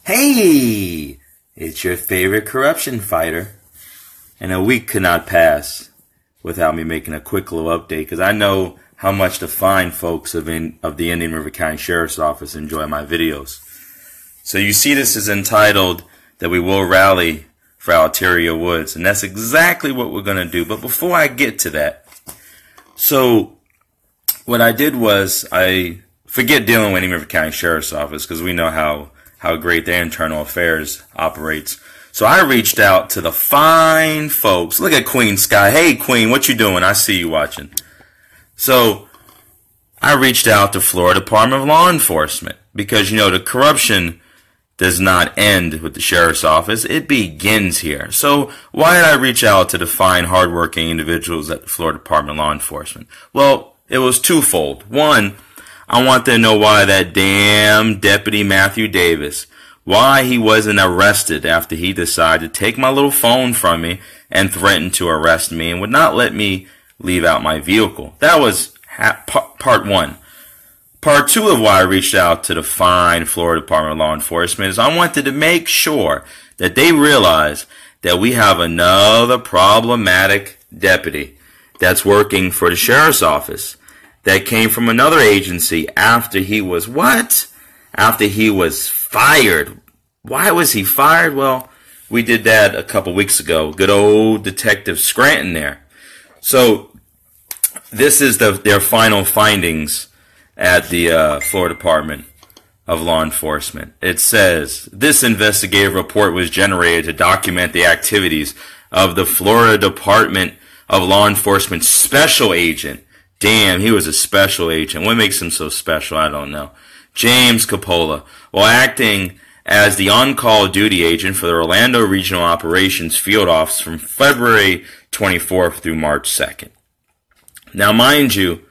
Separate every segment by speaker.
Speaker 1: Hey, it's your favorite corruption fighter, and a week could not pass without me making a quick little update, because I know how much the fine folks of the Indian River County Sheriff's Office enjoy my videos. So you see this is entitled that we will rally for Alteria Woods, and that's exactly what we're going to do. But before I get to that, so what I did was I forget dealing with Indian River County Sheriff's Office, because we know how great their internal affairs operates. So I reached out to the fine folks. Look at Queen Sky. Hey, Queen, what you doing? I see you watching. So I reached out to Florida Department of Law Enforcement because, you know, the corruption does not end with the Sheriff's Office. It begins here. So why did I reach out to the fine, hardworking individuals at the Florida Department of Law Enforcement? Well, it was twofold. One, I want to know why that damn Deputy Matthew Davis, why he wasn't arrested after he decided to take my little phone from me and threatened to arrest me and would not let me leave out my vehicle. That was part one. Part two of why I reached out to the fine Florida Department of Law Enforcement is I wanted to make sure that they realize that we have another problematic deputy that's working for the Sheriff's Office that came from another agency after he was what? After he was fired. Why was he fired? Well, we did that a couple weeks ago. Good old Detective Scranton there. So this is their final findings at the Florida Department of Law Enforcement. It says, this investigative report was generated to document the activities of the Florida Department of Law Enforcement Special Agent. Damn, he was a special agent. What makes him so special? I don't know. James Coppola, while acting as the on-call duty agent for the Orlando Regional Operations Field Office from February 24th through March 2nd. Now, mind you,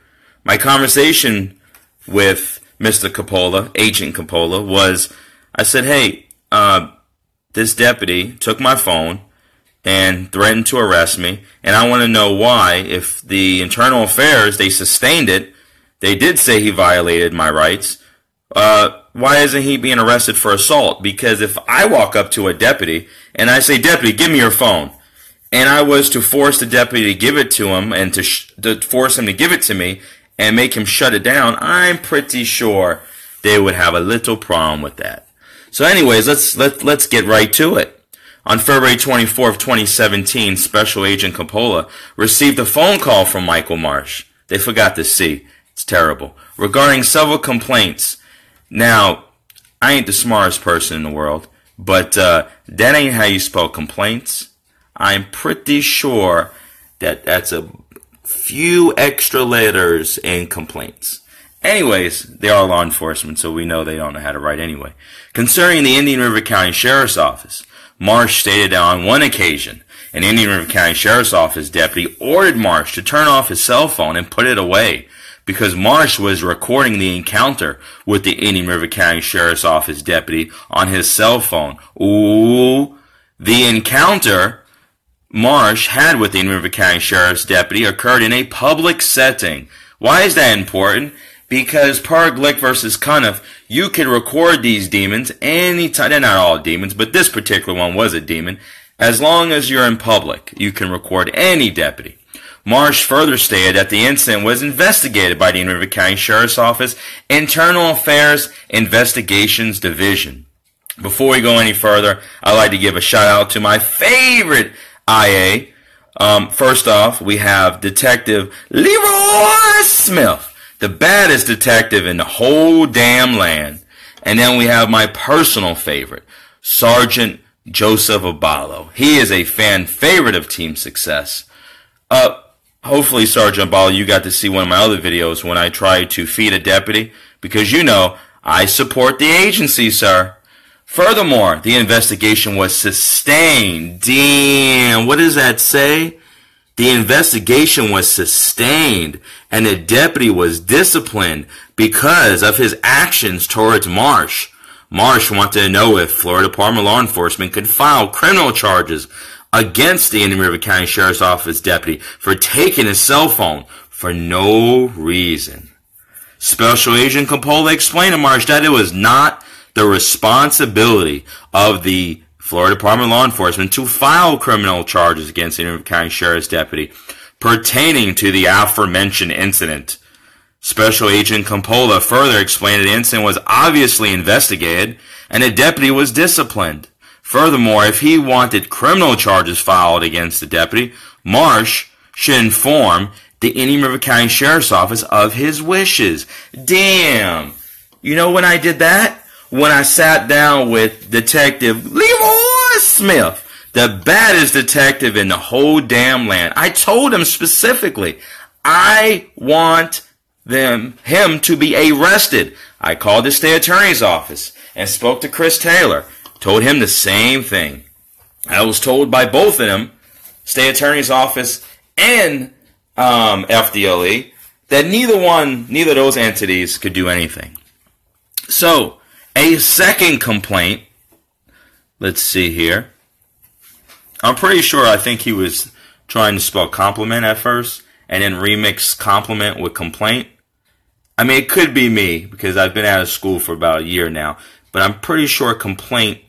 Speaker 1: my conversation with Mr. Coppola, Agent Coppola, was, I said, hey, this deputy took my phone and threatened to arrest me, and I want to know why. If the internal affairs, they sustained it, they did say he violated my rights, why isn't he being arrested for assault? Because if I walk up to a deputy and I say, deputy, give me your phone, and I was to force the deputy to give it to him and to force him to give it to me and make him shut it down, I'm pretty sure they would have a little problem with that. So anyways, let's get right to it. On February 24th, 2017, Special Agent Coppola received a phone call from Michael Marsh. They forgot the C. It's terrible. Regarding several complaints. Now, I ain't the smartest person in the world, but that ain't how you spell complaints. I'm pretty sure that that's a few extra letters in complaints. Anyways, they are law enforcement, so we know they don't know how to write anyway. Concerning the Indian River County Sheriff's Office, Marsh stated that on one occasion, an Indian River County Sheriff's Office deputy ordered Marsh to turn off his cell phone and put it away because Marsh was recording the encounter with the Indian River County Sheriff's Office deputy on his cell phone. Ooh, the encounter Marsh had with the Indian River County Sheriff's deputy occurred in a public setting. Why is that important? Because per Glick versus KENNETH, you can record these demons anytime. They're not all demons, but this particular one was a demon. As long as you're in public, you can record any deputy. Marsh further stated that the incident was investigated by the Indian River County Sheriff's Office Internal Affairs Investigations Division. Before we go any further, I'd like to give a shout out to my favorite IA. First off, we have Detective Leroy Smith, the baddest detective in the whole damn land. And then we have my personal favorite, Sergeant Joseph Abalo. He is a fan favorite of Team Success. Hopefully, Sergeant Abalo, you got to see one of my other videos when I tried to feed a deputy, because you know, I support the agency, sir. Furthermore, the investigation was sustained. Damn, what does that say? The investigation was sustained, and the deputy was disciplined because of his actions towards Marsh. Marsh wanted to know if Florida Department of Law Enforcement could file criminal charges against the Indian River County Sheriff's Office deputy for taking his cell phone for no reason. Special Agent Coppola explained to Marsh that it was not the responsibility of the Florida Department of Law Enforcement to file criminal charges against the Indian River County Sheriff's deputy pertaining to the aforementioned incident. Special Agent Coppola further explained that the incident was obviously investigated and the deputy was disciplined. Furthermore, if he wanted criminal charges filed against the deputy, Marsh should inform the Indian River County Sheriff's Office of his wishes. Damn! You know when I did that? When I sat down with Detective Leroy Smith, the baddest detective in the whole damn land. I told him specifically, I want him to be arrested. I called the state attorney's office and spoke to Chris Taylor. Told him the same thing. I was told by both of them, state attorney's office and FDLE, that neither of those entities could do anything. So, a second complaint, let's see here. I'm pretty sure I think he was trying to spell compliment at first and then remix compliment with complaint. I mean, it could be me because I've been out of school for about a year now, but I'm pretty sure complaint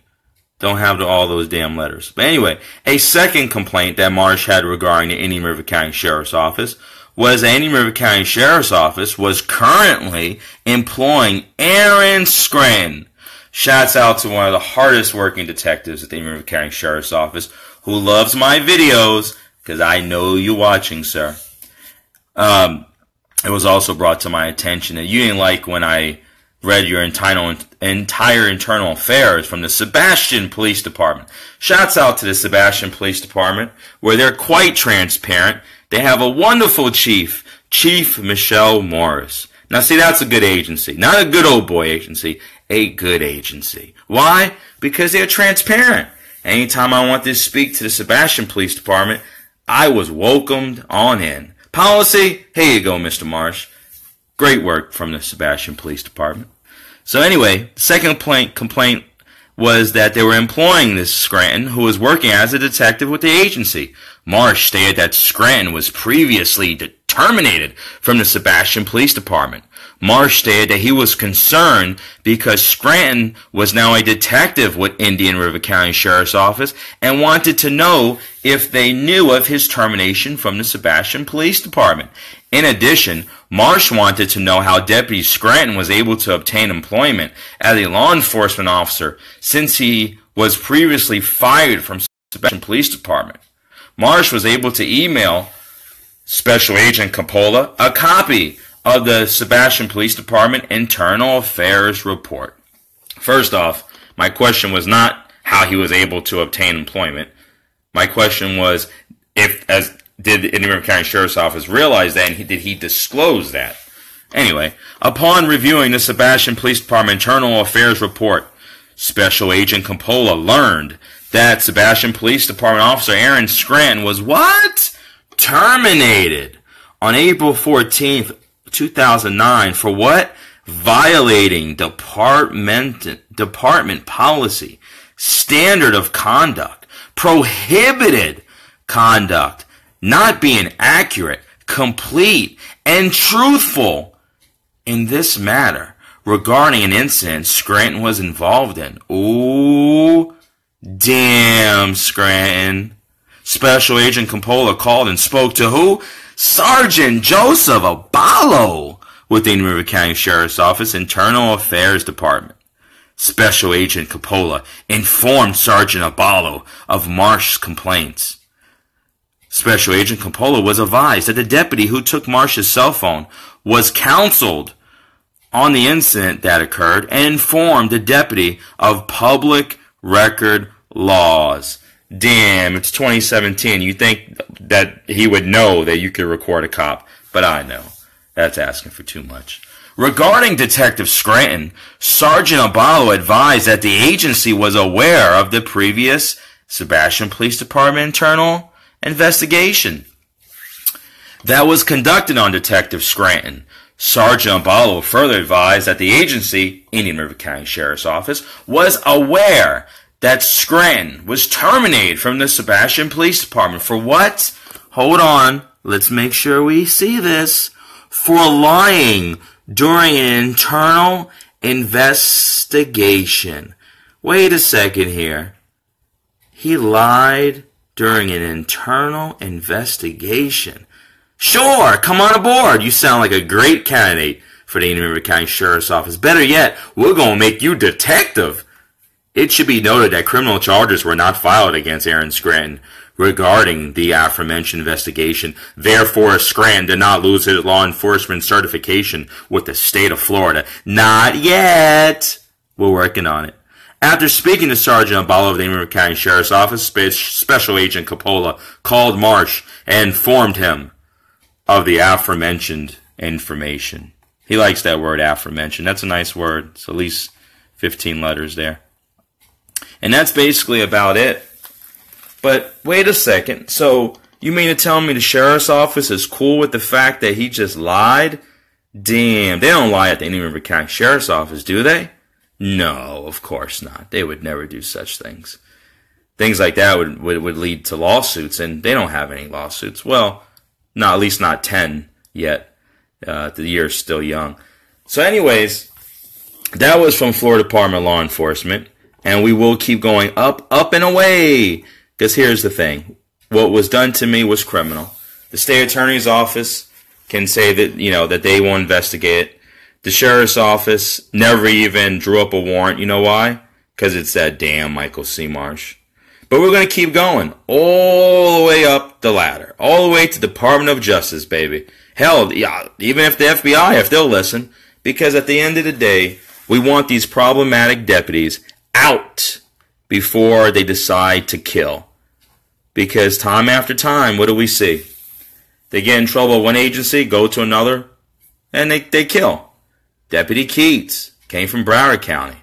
Speaker 1: don't have all those damn letters. But anyway, a second complaint that Marsh had regarding the Indian River County Sheriff's Office was the Indian River County Sheriff's Office was currently employing Aaron Scranton. Shouts out to one of the hardest working detectives at the Indian River County Sheriff's Office who loves my videos because I know you watching, sir. It was also brought to my attention that you didn't like when I read your entire internal affairs from the Sebastian Police Department. Shouts out to the Sebastian Police Department, where they're quite transparent. They have a wonderful chief, Chief Michelle Morris. Now see, that's a good agency. Not a good old boy agency, a good agency. Why? Because they're transparent. Anytime I wanted to speak to the Sebastian Police Department, I was welcomed on in. Policy, here you go, Mr. Marsh. Great work from the Sebastian Police Department. So anyway, the second complaint was that they were employing this Scranton, who was working as a detective with the agency. Marsh stated that Scranton was previously terminated from the Sebastian Police Department. Marsh stated that he was concerned because Scranton was now a detective with Indian River County Sheriff's Office and wanted to know if they knew of his termination from the Sebastian Police Department. In addition, Marsh wanted to know how Deputy Scranton was able to obtain employment as a law enforcement officer since he was previously fired from the Sebastian Police Department. Marsh was able to email Special Agent Coppola a copy of the Sebastian Police Department Internal Affairs Report. First off, my question was not how he was able to obtain employment. My question was, did the Indian River County Sheriff's Office realize that, and did he disclose that? Anyway, upon reviewing the Sebastian Police Department Internal Affairs Report, Special Agent Coppola learned that Sebastian Police Department Officer Aaron Scranton was what? Terminated on April 14th, 2009 for what? Violating department policy, standard of conduct, prohibited conduct, not being accurate, complete, and truthful in this matter regarding an incident Scranton was involved in. Ooh, damn, Scranton. Special Agent Coppola called and spoke to who? Sergeant Joseph Aballo with the Indian River County Sheriff's Office Internal Affairs Department. Special Agent Coppola informed Sergeant Aballo of Marsh's complaints. Special Agent Coppola was advised that the deputy who took Marsh's cell phone was counseled on the incident that occurred and informed the deputy of public record laws. Damn, it's 2017. You think that he would know that you could record a cop, but I know. That's asking for too much. Regarding Detective Scranton, Sergeant Aballo advised that the agency was aware of the previous Sebastian Police Department internal investigation that was conducted on Detective Scranton. Sergeant Aballo further advised that the agency, Indian River County Sheriff's Office, was aware that Scranton was terminated from the Sebastian Police Department for what? Hold on, let's make sure we see this. For lying during an internal investigation. Wait a second here. He lied during an internal investigation. Sure, come on aboard. You sound like a great candidate for the Indian River County Sheriff's Office. Better yet, we're going to make you detective. It should be noted that criminal charges were not filed against Aaron Scranton regarding the aforementioned investigation. Therefore, Scranton did not lose his law enforcement certification with the state of Florida. Not yet. We're working on it. After speaking to Sergeant Abalo of the Indian River County Sheriff's Office, Special Agent Coppola called Marsh and informed him of the aforementioned information. He likes that word, aforementioned. That's a nice word. It's at least 15 letters there. And that's basically about it. But wait a second. So you mean to tell me the sheriff's office is cool with the fact that he just lied? Damn, they don't lie at the Indian River County Sheriff's Office, do they? No, of course not. They would never do such things. Things like that would lead to lawsuits, and they don't have any lawsuits. Well, at least not 10 yet. The year's still young. So anyways, that was from Florida Department of Law Enforcement. And we will keep going up and away. Because here's the thing. What was done to me was criminal. The state attorney's office can say that, that they will investigate it. The sheriff's office never even drew up a warrant. You know why? Because it's that damn Michael C. Marsh. But we're going to keep going. All the way up the ladder. All the way to Department of Justice, baby. Hell, yeah, even if the FBI, if they'll listen. Because at the end of the day, we want these problematic deputies out before they decide to kill. Because time after time, what do we see? They get in trouble at one agency, go to another, and they kill. Deputy Keats came from Broward County.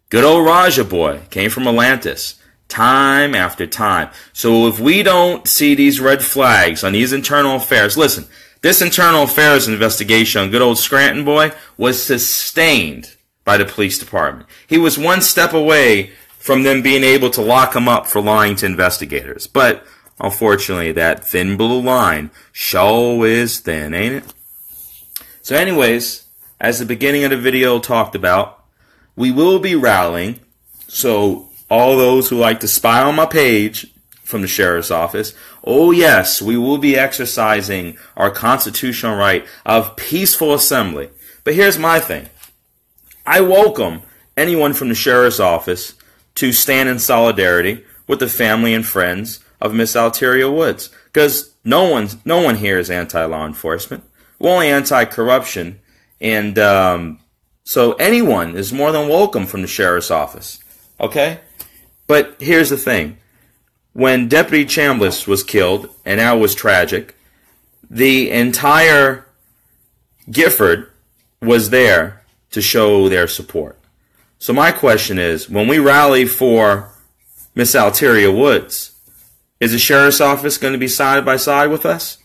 Speaker 1: Good old Raja boy came from Atlantis. Time after time. So if we don't see these red flags on these internal affairs, listen, this internal affairs investigation on good old Scranton boy was sustained by the police department. He was one step away from them being able to lock him up for lying to investigators. But unfortunately, that thin blue line sure is thin, ain't it? So anyways, as the beginning of the video talked about, we will be rallying. So all those who like to spy on my page from the sheriff's office, oh yes, we will be exercising our constitutional right of peaceful assembly. But here's my thing. I welcome anyone from the sheriff's office to stand in solidarity with the family and friends of Miss Alteria Woods. Because no one here is anti-law enforcement. We're only anti-corruption. And so anyone is more than welcome from the sheriff's office. Okay? But here's the thing. When Deputy Chambliss was killed, and that was tragic, the entire Gifford was there to show their support. So my question is, when we rally for Miss Alteria Woods, is the sheriff's office going to be side by side with us?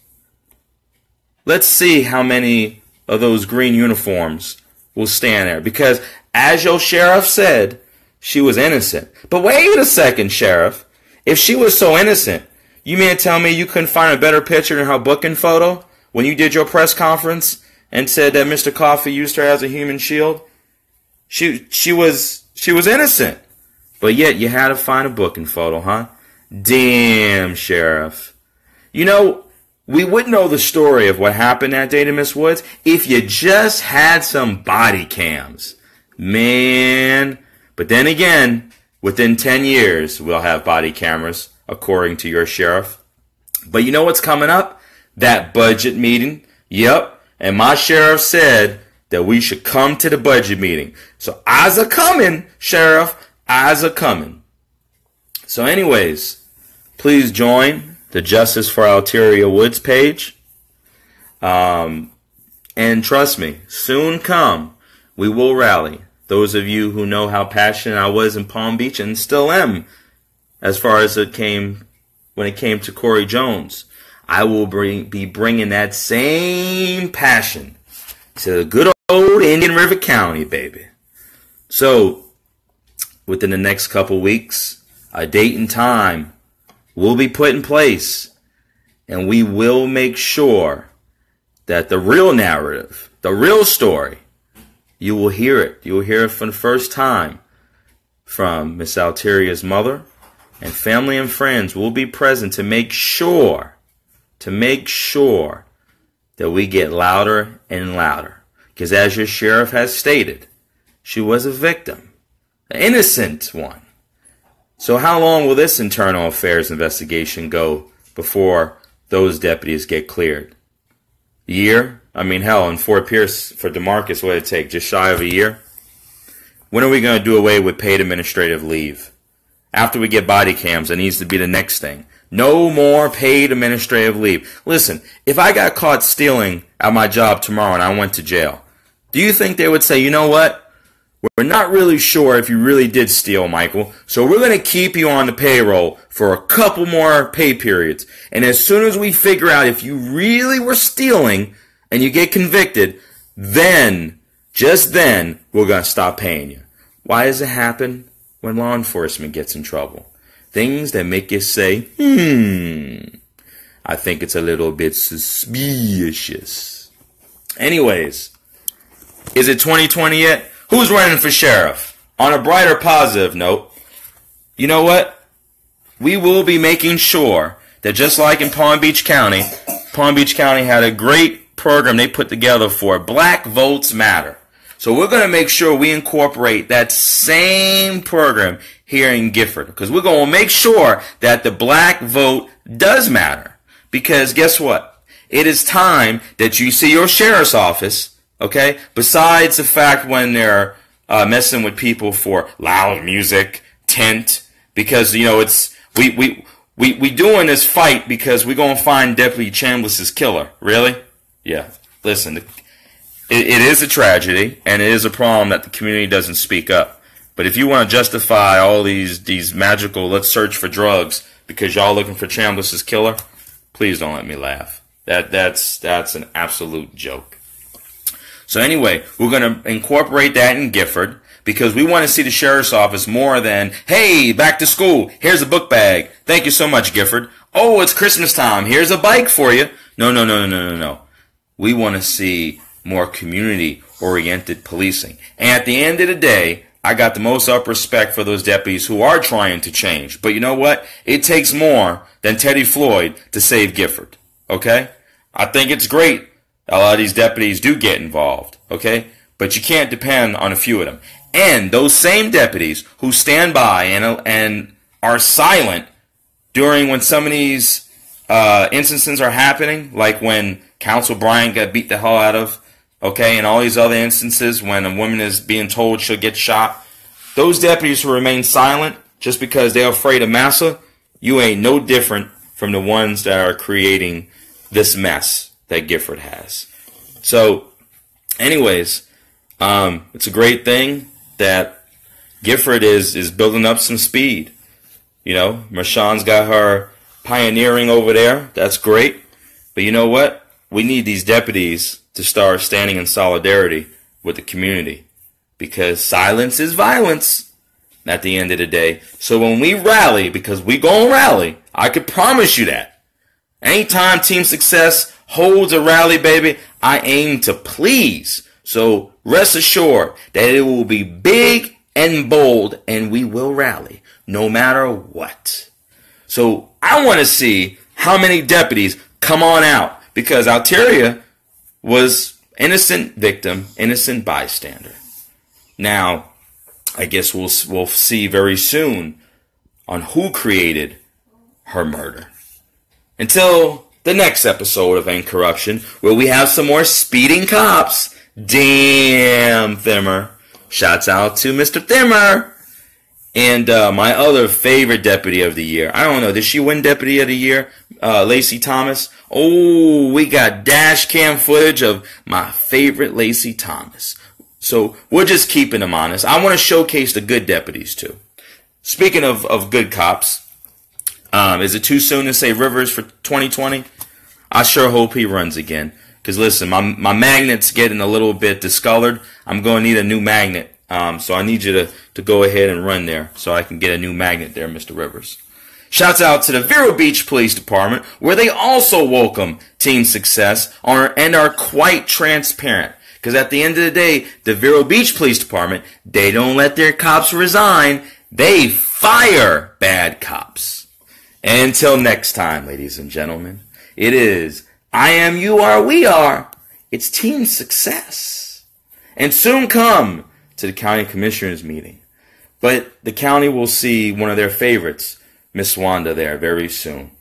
Speaker 1: Let's see how many of those green uniforms will stand there. Because as your sheriff said, she was innocent. But wait a second, Sheriff. If she was so innocent, you mean to tell me you couldn't find a better picture in her booking photo when you did your press conference and said that Mr. Coffey used her as a human shield? She was innocent. But yet you had to find a booking photo, huh? Damn, Sheriff. You know, we would know the story of what happened that day to Miss Woods if you just had some body cams. Man. But then again, within 10 years, we'll have body cameras, according to your sheriff. But you know what's coming up? That budget meeting. Yep. And my sheriff said that we should come to the budget meeting. So eyes are coming, Sheriff. Eyes are coming. So anyways, please join the Justice for Alteria Woods page. And trust me, soon come, we will rally. Those of you who know how passionate I was in Palm Beach and still am as far as when it came to Corey Jones, I will be bringing that same passion to the good old Indian River County, baby. So, within the next couple weeks, a date and time will be put in place, and we will make sure that the real narrative, the real story, you will hear it. You will hear it for the first time from Miss Alteria's mother, and family and friends will be present to make sure that we get louder and louder. Because as your sheriff has stated, she was a victim, an innocent one. So how long will this internal affairs investigation go before those deputies get cleared? A year? I mean, hell, in Fort Pierce, for DeMarcus, what did it take? Just shy of a year? When are we going to do away with paid administrative leave? After we get body cams, that needs to be the next thing. No more paid administrative leave. Listen, if I got caught stealing at my job tomorrow and I went to jail, do you think they would say, you know what? We're not really sure if you really did steal, Michael, so we're going to keep you on the payroll for a couple more pay periods. And as soon as we figure out if you really were stealing and you get convicted, then, just then, we're going to stop paying you. Why does it happen when law enforcement gets in trouble? Things that make you say, I think it's a little bit suspicious. Anyways, is it 2020 yet? Who's running for sheriff? On a brighter, positive note, you know what? We will be making sure that just like in Palm Beach County had a great program they put together for Black Votes Matter. So we're going to make sure we incorporate that same program here in Gifford, because we're going to make sure that the black vote does matter. Because guess what? It is time that you see your sheriff's office, okay? Besides the fact when they're messing with people for loud music, tent, because, you know, it's we doing this fight because we're going to find Deputy Chambliss's killer. Really? Yeah. Listen, it is a tragedy, and it is a problem that the community doesn't speak up. But if you want to justify all these magical, let's search for drugs because y'all looking for Chambliss's killer, please don't let me laugh. That's an absolute joke. So anyway, we're going to incorporate that in Gifford because we want to see the sheriff's office more than, hey, back to school, here's a book bag. Thank you so much, Gifford. Oh, it's Christmas time. Here's a bike for you. No. We want to see more community-oriented policing. And at the end of the day, I got the most up respect for those deputies who are trying to change. But you know what? It takes more than Teddy Floyd to save Gifford. Okay? I think it's great a lot of these deputies do get involved. Okay? But you can't depend on a few of them. And those same deputies who stand by and are silent during when some of these instances are happening, like when Council Bryant got beat the hell out of, okay, and all these other instances when a woman is being told she'll get shot, those deputies who remain silent just because they're afraid of massa, you ain't no different from the ones that are creating this mess that Gifford has. So, anyways, it's a great thing that Gifford is building up some speed. You know, Marshawn's got her pioneering over there. That's great. But you know what? We need these deputies to start standing in solidarity with the community, because silence is violence at the end of the day. So when we rally, because we gonna rally, I could promise you that. Anytime Team Success holds a rally, baby, I aim to please. So rest assured that it will be big and bold, and we will rally no matter what. So I want to see how many deputies come on out, because Alteria was innocent victim, innocent bystander. Now, I guess we'll see very soon on who created her murder. Until the next episode of Ain't Corruption, where we have some more speeding cops. Damn, Thimmer. Shouts out to Mr. Thimmer. And my other favorite deputy of the year. I don't know, did she win deputy of the year? Lacey Thomas. Oh, we got dash cam footage of my favorite Lacey Thomas. So we're just keeping them honest. I want to showcase the good deputies too. Speaking of good cops, is it too soon to say Rivers for 2020? I sure hope he runs again. Because listen, my magnet's getting a little bit discolored. I'm going to need a new magnet. So I need you to go ahead and run there so I can get a new magnet there, Mr. Rivers. Shouts out to the Vero Beach Police Department, where they also welcome Team Success and are quite transparent. Because at the end of the day, the Vero Beach Police Department, they don't let their cops resign. They fire bad cops. And until next time, ladies and gentlemen, it is I am, you are, we are. It's team success. And soon come to the county commissioners meeting. But the county will see one of their favorites, Miss Wanda, there very soon.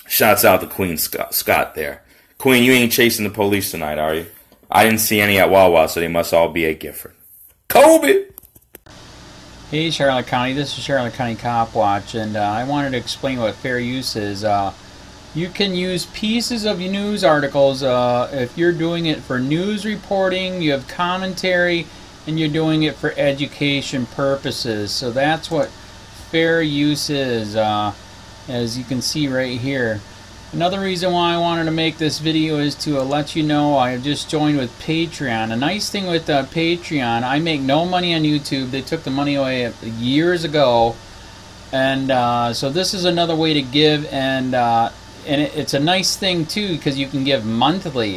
Speaker 1: Shouts out to Queen Scott there. Queen, you ain't chasing the police tonight, are you? I didn't see any at Wawa, so they must all be at Gifford. Kobe!
Speaker 2: Hey Charlotte County, this is Charlotte County COPWATCH, and I wanted to explain what fair use is. You can use pieces of news articles if you're doing it for news reporting, you have commentary, and you're doing it for education purposes. So that's what fair use is, as you can see right here. Another reason why I wanted to make this video is to let you know I have just joined with Patreon. A nice thing with Patreon, I make no money on YouTube. They took the money away years ago, and so this is another way to give, and it's a nice thing too because you can give monthly.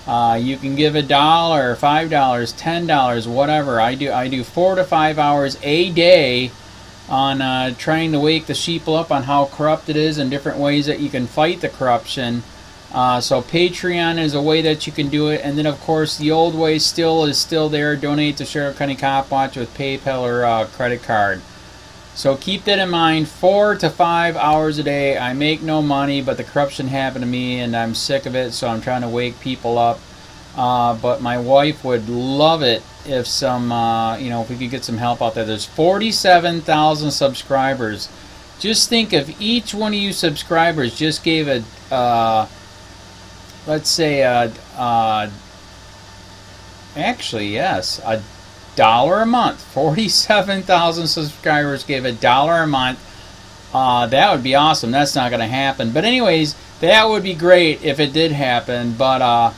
Speaker 2: You can give $1, $5, $10, whatever. I do 4 to 5 hours a day on trying to wake the sheeple up on how corrupt it is and different ways that you can fight the corruption. So Patreon is a way that you can do it, and then of course the old way is still there. Donate to Charlotte County COPWATCH with PayPal or credit card. So keep that in mind. 4 to 5 hours a day. I make no money, but the corruption happened to me and I'm sick of it, so I'm trying to wake people up. But my wife would love it if if we could get some help out there. There's 47,000 subscribers. Just think if each one of you subscribers just gave let's say actually yes, $1 a month. 47,000 subscribers gave $1 a month. That would be awesome. That's not going to happen. But anyways, that would be great if it did happen. But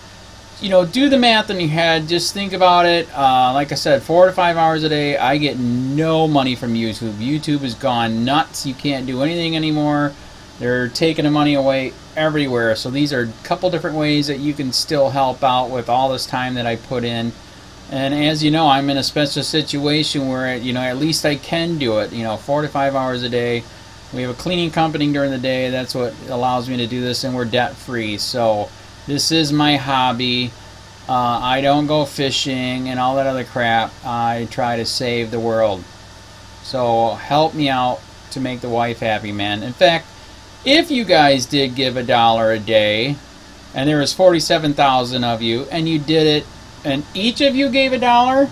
Speaker 2: do the math in your head. Just think about it. Like I said, 4 to 5 hours a day. I get no money from YouTube. YouTube has gone nuts. You can't do anything anymore. They're taking the money away everywhere. So these are a couple different ways that you can still help out with all this time that I put in. And as you know, I'm in a special situation where, at least I can do it. 4 to 5 hours a day. We have a cleaning company during the day. That's what allows me to do this, and we're debt free. So this is my hobby. I don't go fishing and all that other crap. I try to save the world. So help me out to make the wife happy, man. In fact, if you guys did give $1 a day, and there was 47,000 of you, and you did it, and each of you gave $1,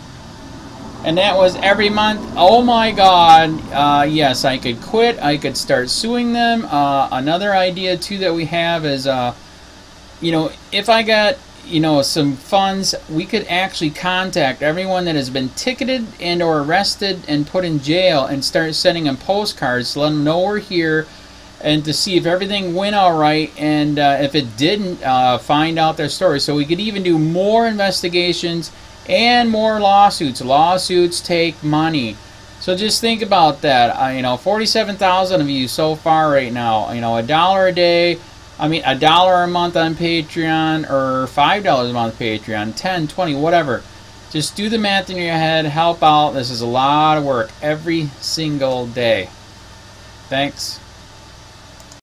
Speaker 2: and that was every month, oh my God, yes, I could quit. I could start suing them. Another idea too that we have is, if I got, some funds, we could actually contact everyone that has been ticketed and or arrested and put in jail and start sending them postcards to let them know we're here, and to see if everything went all right, and if it didn't, find out their story. So we could even do more investigations and more lawsuits. Lawsuits take money. So just think about that. 47,000 of you so far right now. $1 a day. $1 a month on Patreon, or $5 a month Patreon, 10, 20, whatever. Just do the math in your head. Help out. This is a lot of work every single day. Thanks.